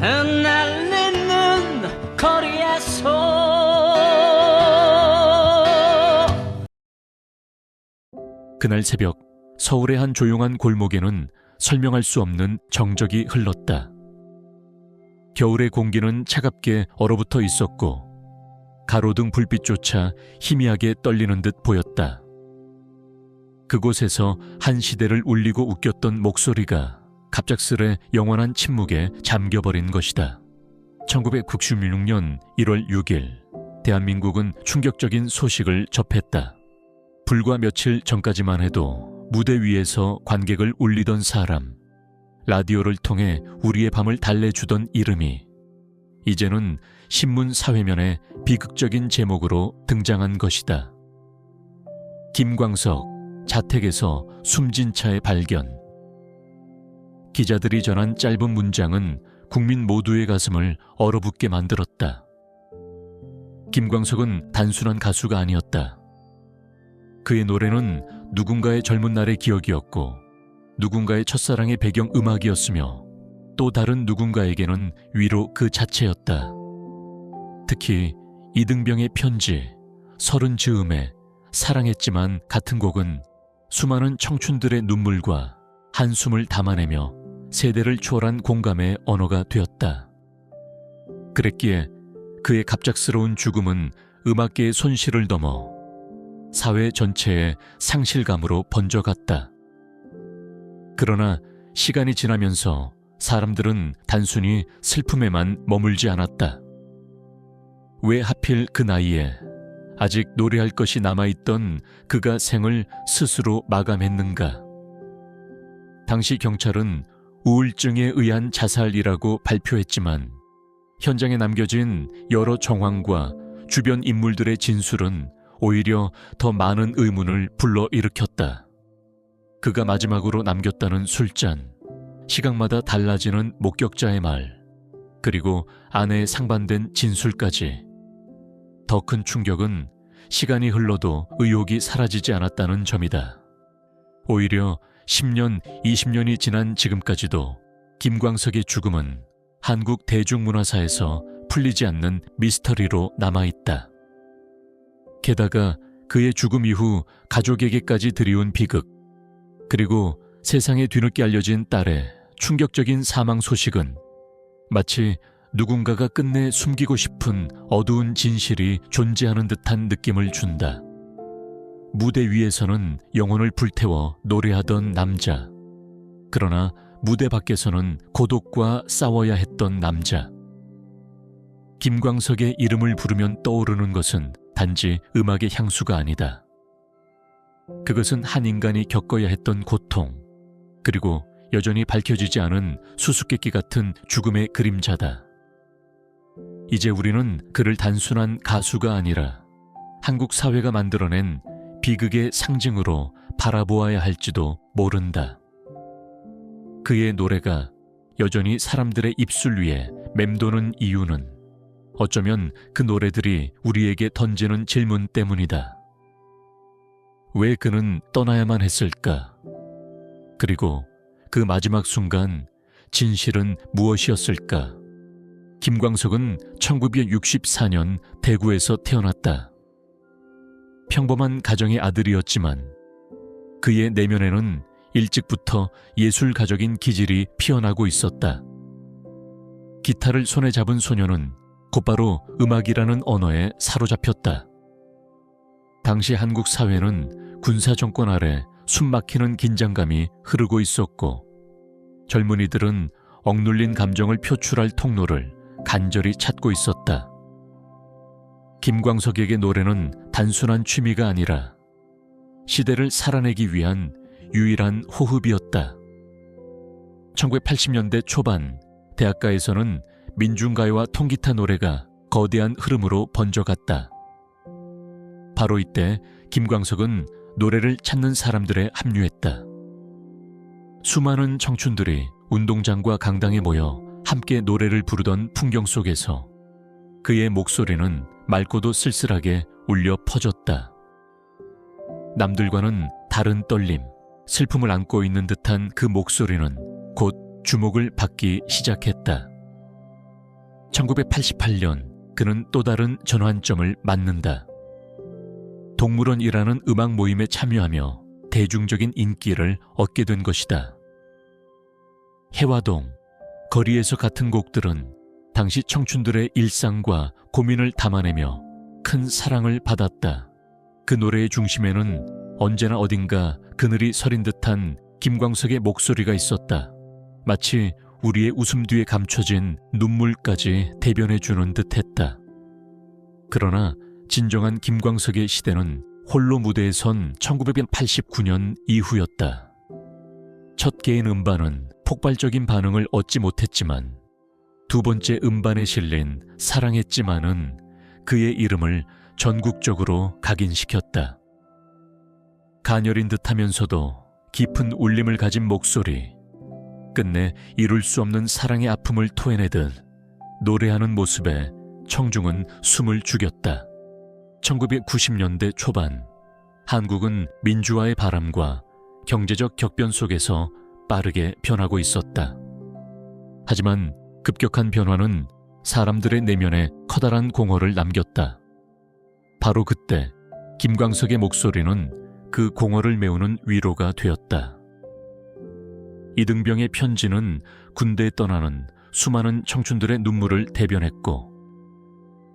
흩날리는 거리에서 그날 새벽 서울의 한 조용한 골목에는 설명할 수 없는 정적이 흘렀다. 겨울의 공기는 차갑게 얼어붙어 있었고 가로등 불빛조차 희미하게 떨리는 듯 보였다. 그곳에서 한 시대를 울리고 웃겼던 목소리가 갑작스레 영원한 침묵에 잠겨버린 것이다. 1996년 1월 6일 대한민국은 충격적인 소식을 접했다. 불과 며칠 전까지만 해도 무대 위에서 관객을 울리던 사람, 라디오를 통해 우리의 밤을 달래주던 이름이 이제는 신문 사회면에 비극적인 제목으로 등장한 것이다. 김광석, 자택에서 숨진 차의 발견. 기자들이 전한 짧은 문장은 국민 모두의 가슴을 얼어붙게 만들었다. 김광석은 단순한 가수가 아니었다. 그의 노래는 누군가의 젊은 날의 기억이었고 누군가의 첫사랑의 배경 음악이었으며 또 다른 누군가에게는 위로 그 자체였다. 특히 이등병의 편지, 서른 즈음에 사랑했지만 같은 곡은 수많은 청춘들의 눈물과 한숨을 담아내며 세대를 초월한 공감의 언어가 되었다. 그랬기에 그의 갑작스러운 죽음은 음악계의 손실을 넘어 사회 전체의 상실감으로 번져갔다. 그러나 시간이 지나면서 사람들은 단순히 슬픔에만 머물지 않았다. 왜 하필 그 나이에 아직 노래할 것이 남아있던 그가 생을 스스로 마감했는가? 당시 경찰은 우울증에 의한 자살이라고 발표했지만 현장에 남겨진 여러 정황과 주변 인물들의 진술은 오히려 더 많은 의문을 불러일으켰다. 그가 마지막으로 남겼다는 술잔, 시각마다 달라지는 목격자의 말, 그리고 아내의 상반된 진술까지. 더 큰 충격은 시간이 흘러도 의혹이 사라지지 않았다는 점이다. 오히려 10년, 20년이 지난 지금까지도 김광석의 죽음은 한국 대중문화사에서 풀리지 않는 미스터리로 남아있다. 게다가 그의 죽음 이후 가족에게까지 드리운 비극, 그리고 세상에 뒤늦게 알려진 딸의 충격적인 사망 소식은 마치 누군가가 끝내 숨기고 싶은 어두운 진실이 존재하는 듯한 느낌을 준다. 무대 위에서는 영혼을 불태워 노래하던 남자, 그러나 무대 밖에서는 고독과 싸워야 했던 남자. 김광석의 이름을 부르면 떠오르는 것은 단지 음악의 향수가 아니다. 그것은 한 인간이 겪어야 했던 고통, 그리고 여전히 밝혀지지 않은 수수께끼 같은 죽음의 그림자다. 이제 우리는 그를 단순한 가수가 아니라 한국 사회가 만들어낸 비극의 상징으로 바라보아야 할지도 모른다. 그의 노래가 여전히 사람들의 입술 위에 맴도는 이유는 어쩌면 그 노래들이 우리에게 던지는 질문 때문이다. 왜 그는 떠나야만 했을까? 그리고 그 마지막 순간 진실은 무엇이었을까? 김광석은 1964년 대구에서 태어났다. 평범한 가정의 아들이었지만 그의 내면에는 일찍부터 예술가적인 기질이 피어나고 있었다. 기타를 손에 잡은 소녀는 곧바로 음악이라는 언어에 사로잡혔다. 당시 한국 사회는 군사 정권 아래 숨막히는 긴장감이 흐르고 있었고 젊은이들은 억눌린 감정을 표출할 통로를 간절히 찾고 있었다. 김광석에게 노래는 단순한 취미가 아니라 시대를 살아내기 위한 유일한 호흡이었다. 1980년대 초반 대학가에서는 민중가요와 통기타 노래가 거대한 흐름으로 번져갔다. 바로 이때 김광석은 노래를 찾는 사람들에 합류했다. 수많은 청춘들이 운동장과 강당에 모여 함께 노래를 부르던 풍경 속에서 그의 목소리는 맑고도 쓸쓸하게 울려 퍼졌다. 남들과는 다른 떨림, 슬픔을 안고 있는 듯한 그 목소리는 곧 주목을 받기 시작했다. 1988년 그는 또 다른 전환점을 맞는다. 동물원이라는 음악 모임에 참여하며 대중적인 인기를 얻게 된 것이다. 해화동, 거리에서 같은 곡들은 당시 청춘들의 일상과 고민을 담아내며 큰 사랑을 받았다. 그 노래의 중심에는 언제나 어딘가 그늘이 서린 듯한 김광석의 목소리가 있었다. 마치 우리의 웃음 뒤에 감춰진 눈물까지 대변해주는 듯했다. 그러나 진정한 김광석의 시대는 홀로 무대에 선 1989년 이후였다. 첫 개인 음반은 폭발적인 반응을 얻지 못했지만 두 번째 음반에 실린 사랑했지만은 그의 이름을 전국적으로 각인시켰다. 가녀린 듯하면서도 깊은 울림을 가진 목소리, 끝내 이룰 수 없는 사랑의 아픔을 토해내듯 노래하는 모습에 청중은 숨을 죽였다. 1990년대 초반, 한국은 민주화의 바람과 경제적 격변 속에서 빠르게 변하고 있었다. 하지만 급격한 변화는 사람들의 내면에 커다란 공허를 남겼다. 바로 그때 김광석의 목소리는 그 공허를 메우는 위로가 되었다. 이등병의 편지는 군대에 떠나는 수많은 청춘들의 눈물을 대변했고,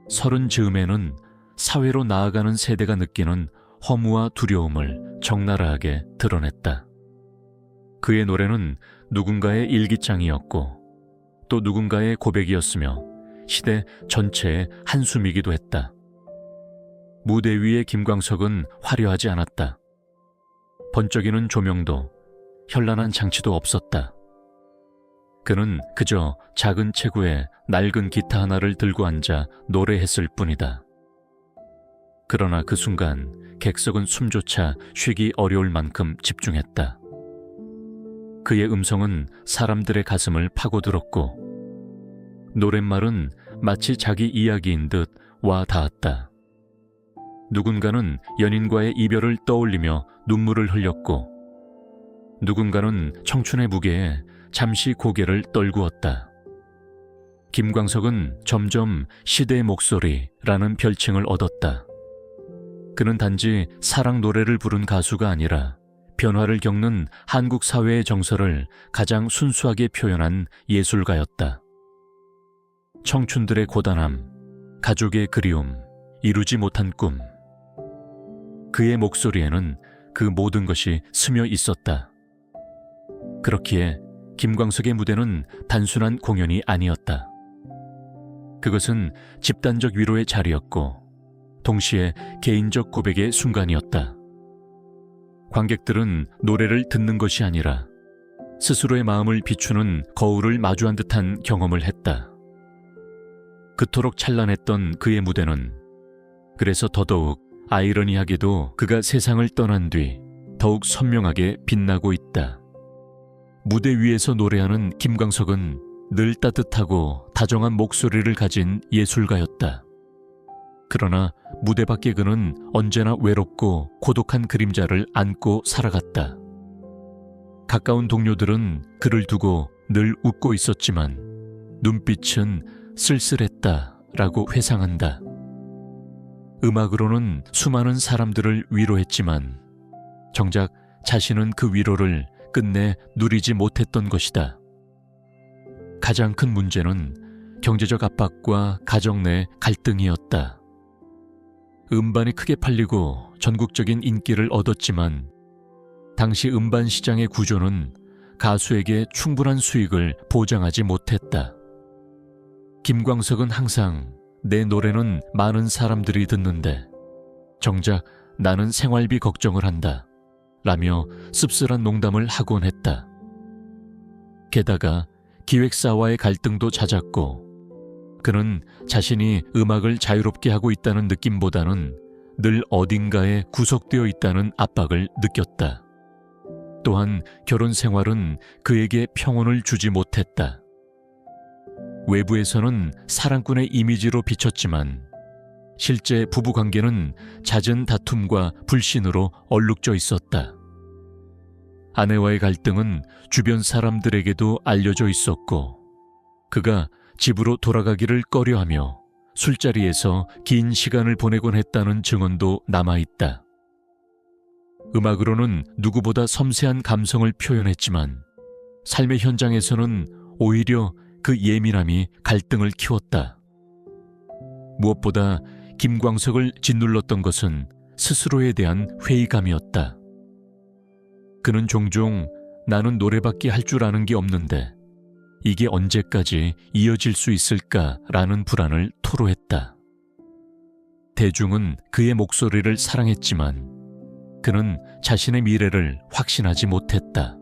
서른 즈음에는 사회로 나아가는 세대가 느끼는 허무와 두려움을 적나라하게 드러냈다. 그의 노래는 누군가의 일기장이었고 또 누군가의 고백이었으며 시대 전체의 한숨이기도 했다. 무대 위의 김광석은 화려하지 않았다. 번쩍이는 조명도 현란한 장치도 없었다. 그는 그저 작은 체구에 낡은 기타 하나를 들고 앉아 노래했을 뿐이다. 그러나 그 순간 객석은 숨조차 쉬기 어려울 만큼 집중했다. 그의 음성은 사람들의 가슴을 파고들었고 노랫말은 마치 자기 이야기인 듯 와 닿았다. 누군가는 연인과의 이별을 떠올리며 눈물을 흘렸고 누군가는 청춘의 무게에 잠시 고개를 떨구었다. 김광석은 점점 시대의 목소리라는 별칭을 얻었다. 그는 단지 사랑 노래를 부른 가수가 아니라 변화를 겪는 한국 사회의 정서를 가장 순수하게 표현한 예술가였다. 청춘들의 고단함, 가족의 그리움, 이루지 못한 꿈. 그의 목소리에는 그 모든 것이 스며 있었다. 그렇기에 김광석의 무대는 단순한 공연이 아니었다. 그것은 집단적 위로의 자리였고 동시에 개인적 고백의 순간이었다. 관객들은 노래를 듣는 것이 아니라 스스로의 마음을 비추는 거울을 마주한 듯한 경험을 했다. 그토록 찬란했던 그의 무대는 그래서 더더욱 아이러니하게도 그가 세상을 떠난 뒤 더욱 선명하게 빛나고 있다. 무대 위에서 노래하는 김광석은 늘 따뜻하고 다정한 목소리를 가진 예술가였다. 그러나 무대 밖에 그는 언제나 외롭고 고독한 그림자를 안고 살아갔다. 가까운 동료들은 그를 두고 늘 웃고 있었지만 눈빛은 쓸쓸했다라고 회상한다. 음악으로는 수많은 사람들을 위로했지만 정작 자신은 그 위로를 끝내 누리지 못했던 것이다. 가장 큰 문제는 경제적 압박과 가정 내 갈등이었다. 음반이 크게 팔리고 전국적인 인기를 얻었지만 당시 음반 시장의 구조는 가수에게 충분한 수익을 보장하지 못했다. 김광석은 항상 내 노래는 많은 사람들이 듣는데 정작 나는 생활비 걱정을 한다 라며 씁쓸한 농담을 하곤 했다. 게다가 기획사와의 갈등도 잦았고 그는 자신이 음악을 자유롭게 하고 있다는 느낌보다는 늘 어딘가에 구속되어 있다는 압박을 느꼈다. 또한 결혼 생활은 그에게 평온을 주지 못했다. 외부에서는 사랑꾼의 이미지로 비쳤지만 실제 부부관계는 잦은 다툼과 불신으로 얼룩져 있었다. 아내와의 갈등은 주변 사람들에게도 알려져 있었고 그가 집으로 돌아가기를 꺼려하며 술자리에서 긴 시간을 보내곤 했다는 증언도 남아있다. 음악으로는 누구보다 섬세한 감성을 표현했지만 삶의 현장에서는 오히려 그 예민함이 갈등을 키웠다. 무엇보다 김광석을 짓눌렀던 것은 스스로에 대한 회의감이었다. 그는 종종 나는 노래밖에 할 줄 아는 게 없는데 이게 언제까지 이어질 수 있을까라는 불안을 토로했다. 대중은 그의 목소리를 사랑했지만 그는 자신의 미래를 확신하지 못했다.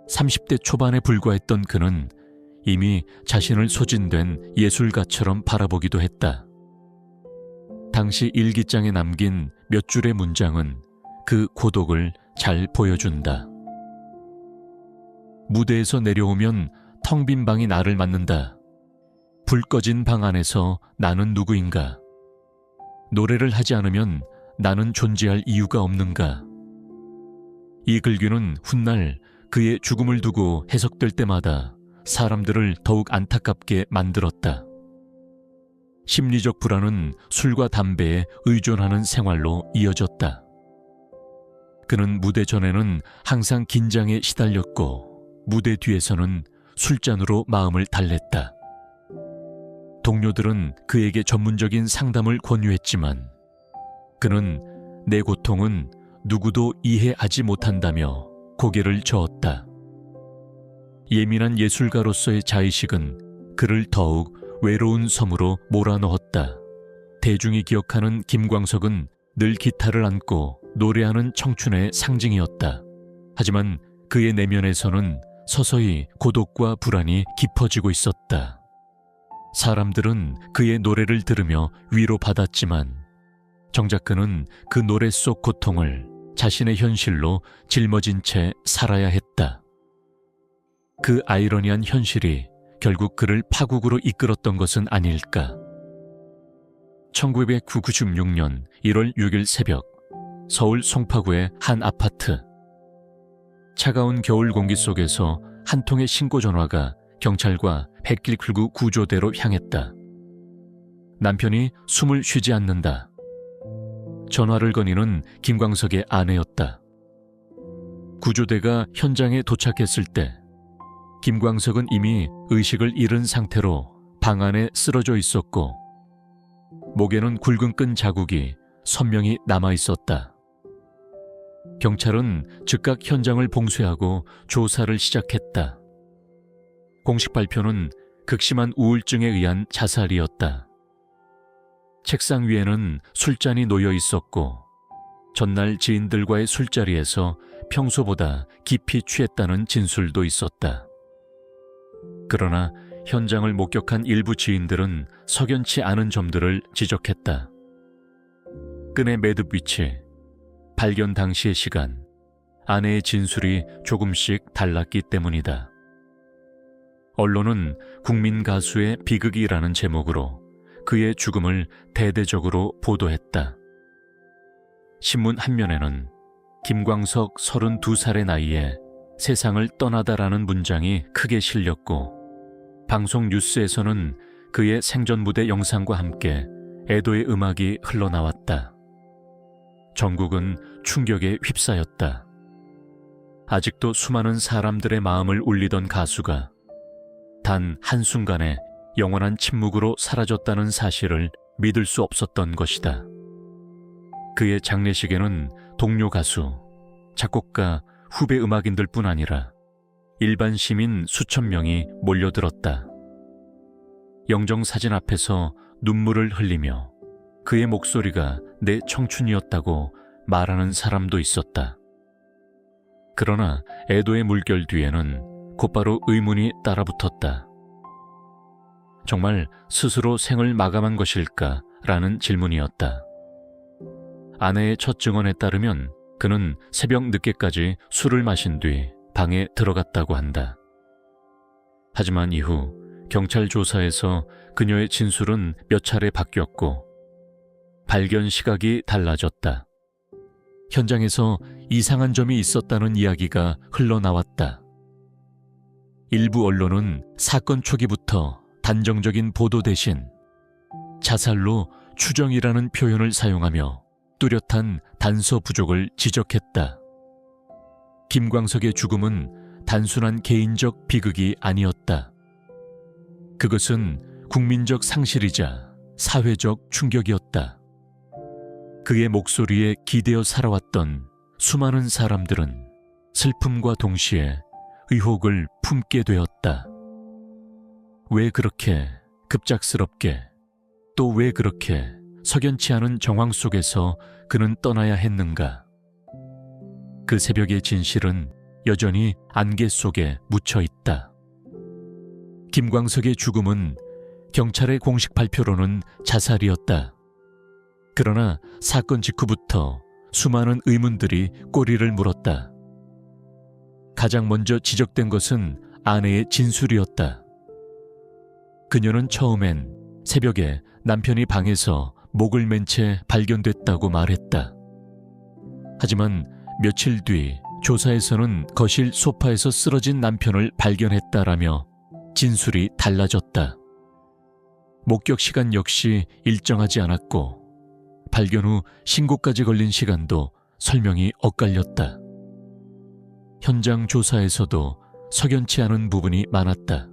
30대 초반에 불과했던 그는 이미 자신을 소진된 예술가처럼 바라보기도 했다. 당시 일기장에 남긴 몇 줄의 문장은 그 고독을 잘 보여준다. 무대에서 내려오면 텅 빈 방이 나를 맞는다. 불 꺼진 방 안에서 나는 누구인가? 노래를 하지 않으면 나는 존재할 이유가 없는가? 이 글귀는 훗날 그의 죽음을 두고 해석될 때마다 사람들을 더욱 안타깝게 만들었다. 심리적 불안은 술과 담배에 의존하는 생활로 이어졌다. 그는 무대 전에는 항상 긴장에 시달렸고 무대 뒤에서는 술잔으로 마음을 달랬다. 동료들은 그에게 전문적인 상담을 권유했지만 그는 내 고통은 누구도 이해하지 못한다며 고개를 저었다. 예민한 예술가로서의 자의식은 그를 더욱 외로운 섬으로 몰아넣었다. 대중이 기억하는 김광석은 늘 기타를 안고 노래하는 청춘의 상징이었다. 하지만 그의 내면에서는 서서히 고독과 불안이 깊어지고 있었다. 사람들은 그의 노래를 들으며 위로받았지만 정작 그는 그 노래 속 고통을 자신의 현실로 짊어진 채 살아야 했다. 그 아이러니한 현실이 결국 그를 파국으로 이끌었던 것은 아닐까. 1996년 1월 6일 새벽 서울 송파구의 한 아파트. 차가운 겨울 공기 속에서 한 통의 신고 전화가 경찰과 119 구조대로 향했다. 남편이 숨을 쉬지 않는다. 전화를 건의는 김광석의 아내였다. 구조대가 현장에 도착했을 때 김광석은 이미 의식을 잃은 상태로 방 안에 쓰러져 있었고 목에는 굵은 끈 자국이 선명히 남아 있었다. 경찰은 즉각 현장을 봉쇄하고 조사를 시작했다. 공식 발표는 극심한 우울증에 의한 자살이었다. 책상 위에는 술잔이 놓여 있었고 전날 지인들과의 술자리에서 평소보다 깊이 취했다는 진술도 있었다. 그러나 현장을 목격한 일부 지인들은 석연치 않은 점들을 지적했다. 끈의 매듭 위치, 발견 당시의 시간, 아내의 진술이 조금씩 달랐기 때문이다. 언론은 국민 가수의 비극이라는 제목으로 그의 죽음을 대대적으로 보도했다. 신문 한 면에는 김광석 32살의 나이에 세상을 떠나다라는 문장이 크게 실렸고 방송 뉴스에서는 그의 생전 무대 영상과 함께 애도의 음악이 흘러나왔다. 전국은 충격에 휩싸였다. 아직도 수많은 사람들의 마음을 울리던 가수가 단 한순간에 영원한 침묵으로 사라졌다는 사실을 믿을 수 없었던 것이다. 그의 장례식에는 동료 가수, 작곡가, 후배 음악인들 뿐 아니라 일반 시민 수천 명이 몰려들었다. 영정사진 앞에서 눈물을 흘리며 그의 목소리가 내 청춘이었다고 말하는 사람도 있었다. 그러나 애도의 물결 뒤에는 곧바로 의문이 따라붙었다. 정말 스스로 생을 마감한 것일까라는 질문이었다. 아내의 첫 증언에 따르면 그는 새벽 늦게까지 술을 마신 뒤 방에 들어갔다고 한다. 하지만 이후 경찰 조사에서 그녀의 진술은 몇 차례 바뀌었고 발견 시각이 달라졌다. 현장에서 이상한 점이 있었다는 이야기가 흘러나왔다. 일부 언론은 사건 초기부터 단정적인 보도 대신 자살로 추정이라는 표현을 사용하며 뚜렷한 단서 부족을 지적했다. 김광석의 죽음은 단순한 개인적 비극이 아니었다. 그것은 국민적 상실이자 사회적 충격이었다. 그의 목소리에 기대어 살아왔던 수많은 사람들은 슬픔과 동시에 의혹을 품게 되었다. 왜 그렇게 급작스럽게, 또 왜 그렇게 석연치 않은 정황 속에서 그는 떠나야 했는가? 그 새벽의 진실은 여전히 안개 속에 묻혀 있다. 김광석의 죽음은 경찰의 공식 발표로는 자살이었다. 그러나 사건 직후부터 수많은 의문들이 꼬리를 물었다. 가장 먼저 지적된 것은 아내의 진술이었다. 그녀는 처음엔 새벽에 남편이 방에서 목을 맨 채 발견됐다고 말했다. 하지만 며칠 뒤 조사에서는 거실 소파에서 쓰러진 남편을 발견했다라며 진술이 달라졌다. 목격 시간 역시 일정하지 않았고 발견 후 신고까지 걸린 시간도 설명이 엇갈렸다. 현장 조사에서도 석연치 않은 부분이 많았다.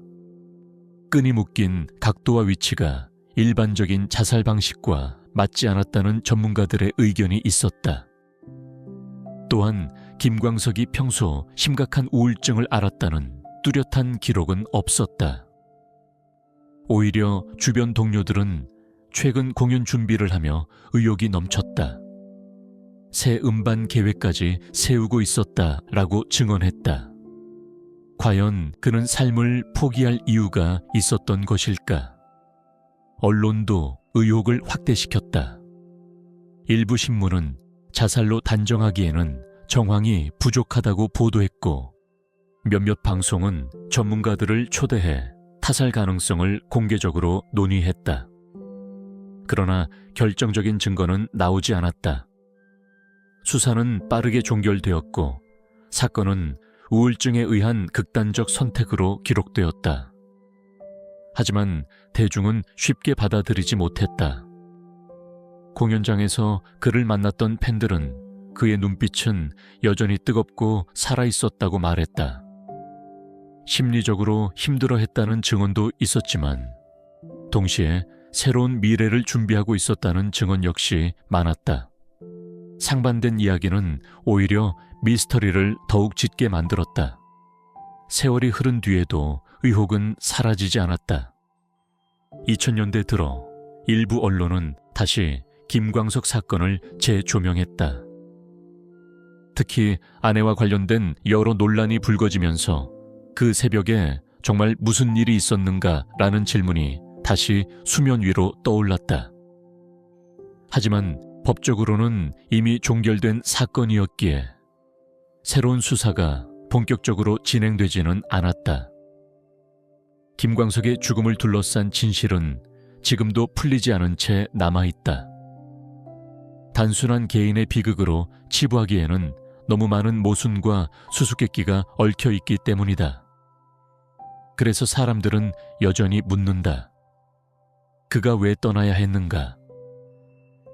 끈이 묶인 각도와 위치가 일반적인 자살 방식과 맞지 않았다는 전문가들의 의견이 있었다. 또한 김광석이 평소 심각한 우울증을 앓았다는 뚜렷한 기록은 없었다. 오히려 주변 동료들은 최근 공연 준비를 하며 의욕이 넘쳤다. 새 음반 계획까지 세우고 있었다라고 증언했다. 과연 그는 삶을 포기할 이유가 있었던 것일까? 언론도 의혹을 확대시켰다. 일부 신문은 자살로 단정하기에는 정황이 부족하다고 보도했고 몇몇 방송은 전문가들을 초대해 타살 가능성을 공개적으로 논의했다. 그러나 결정적인 증거는 나오지 않았다. 수사는 빠르게 종결되었고 사건은 우울증에 의한 극단적 선택으로 기록되었다. 하지만 대중은 쉽게 받아들이지 못했다. 공연장에서 그를 만났던 팬들은 그의 눈빛은 여전히 뜨겁고 살아있었다고 말했다. 심리적으로 힘들어했다는 증언도 있었지만 동시에 새로운 미래를 준비하고 있었다는 증언 역시 많았다. 상반된 이야기는 오히려 미스터리를 더욱 짙게 만들었다. 세월이 흐른 뒤에도 의혹은 사라지지 않았다. 2000년대 들어 일부 언론은 다시 김광석 사건을 재조명했다. 특히 아내와 관련된 여러 논란이 불거지면서 그 새벽에 정말 무슨 일이 있었는가라는 질문이 다시 수면 위로 떠올랐다. 하지만 법적으로는 이미 종결된 사건이었기에 새로운 수사가 본격적으로 진행되지는 않았다. 김광석의 죽음을 둘러싼 진실은 지금도 풀리지 않은 채 남아있다. 단순한 개인의 비극으로 치부하기에는 너무 많은 모순과 수수께끼가 얽혀있기 때문이다. 그래서 사람들은 여전히 묻는다. 그가 왜 떠나야 했는가?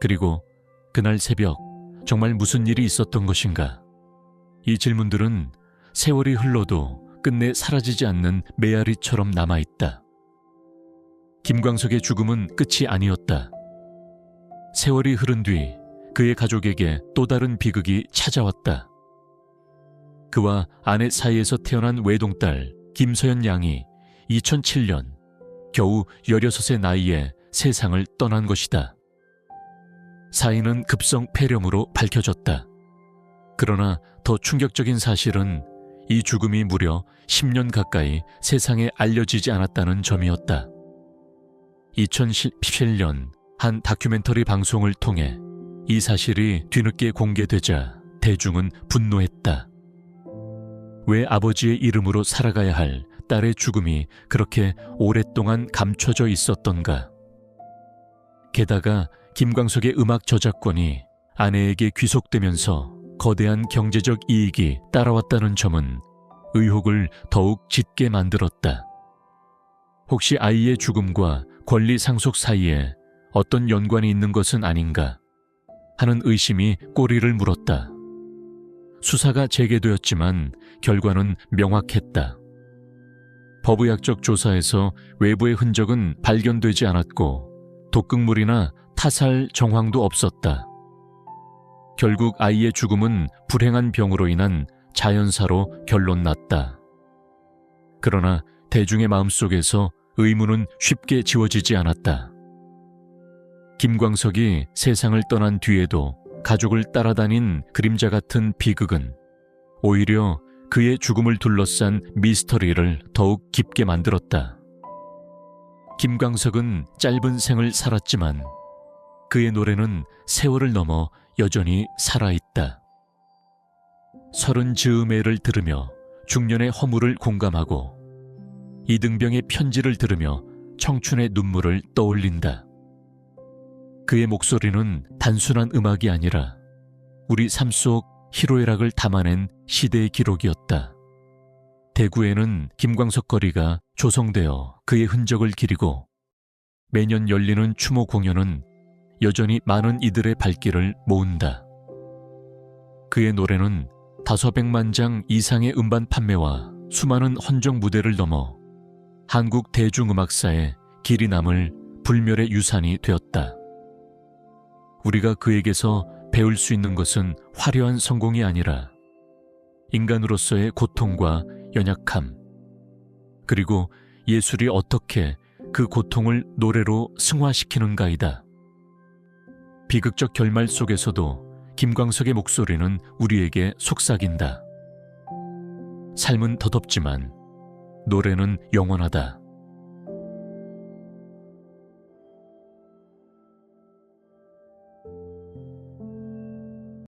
그리고 그날 새벽 정말 무슨 일이 있었던 것인가? 이 질문들은 세월이 흘러도 끝내 사라지지 않는 메아리처럼 남아있다. 김광석의 죽음은 끝이 아니었다. 세월이 흐른 뒤 그의 가족에게 또 다른 비극이 찾아왔다. 그와 아내 사이에서 태어난 외동딸 김서연 양이 2007년 겨우 16의 나이에 세상을 떠난 것이다. 사인은 급성 폐렴으로 밝혀졌다. 그러나 더 충격적인 사실은 이 죽음이 무려 10년 가까이 세상에 알려지지 않았다는 점이었다. 2017년 한 다큐멘터리 방송을 통해 이 사실이 뒤늦게 공개되자 대중은 분노했다. 왜 아버지의 이름으로 살아가야 할 딸의 죽음이 그렇게 오랫동안 감춰져 있었던가? 게다가 김광석의 음악 저작권이 아내에게 귀속되면서 거대한 경제적 이익이 따라왔다는 점은 의혹을 더욱 짙게 만들었다. 혹시 아이의 죽음과 권리 상속 사이에 어떤 연관이 있는 것은 아닌가 하는 의심이 꼬리를 물었다. 수사가 재개되었지만 결과는 명확했다. 법의학적 조사에서 외부의 흔적은 발견되지 않았고 독극물이나 타살 정황도 없었다. 결국 아이의 죽음은 불행한 병으로 인한 자연사로 결론났다. 그러나 대중의 마음속에서 의문은 쉽게 지워지지 않았다. 김광석이 세상을 떠난 뒤에도 가족을 따라다닌 그림자 같은 비극은 오히려 그의 죽음을 둘러싼 미스터리를 더욱 깊게 만들었다. 김광석은 짧은 생을 살았지만 그의 노래는 세월을 넘어 여전히 살아있다. 서른 즈음에를 들으며 중년의 허물을 공감하고 이등병의 편지를 들으며 청춘의 눈물을 떠올린다. 그의 목소리는 단순한 음악이 아니라 우리 삶 속 희로애락을 담아낸 시대의 기록이었다. 대구에는 김광석 거리가 조성되어 그의 흔적을 기리고 매년 열리는 추모 공연은 여전히 많은 이들의 발길을 모은다. 그의 노래는 500만 장 이상의 음반 판매와 수많은 헌정 무대를 넘어 한국 대중음악사에 길이 남을 불멸의 유산이 되었다. 우리가 그에게서 배울 수 있는 것은 화려한 성공이 아니라 인간으로서의 고통과 연약함, 그리고 예술이 어떻게 그 고통을 노래로 승화시키는가이다. 비극적 결말 속에서도 김광석의 목소리는 우리에게 속삭인다. 삶은 덧없지만 노래는 영원하다.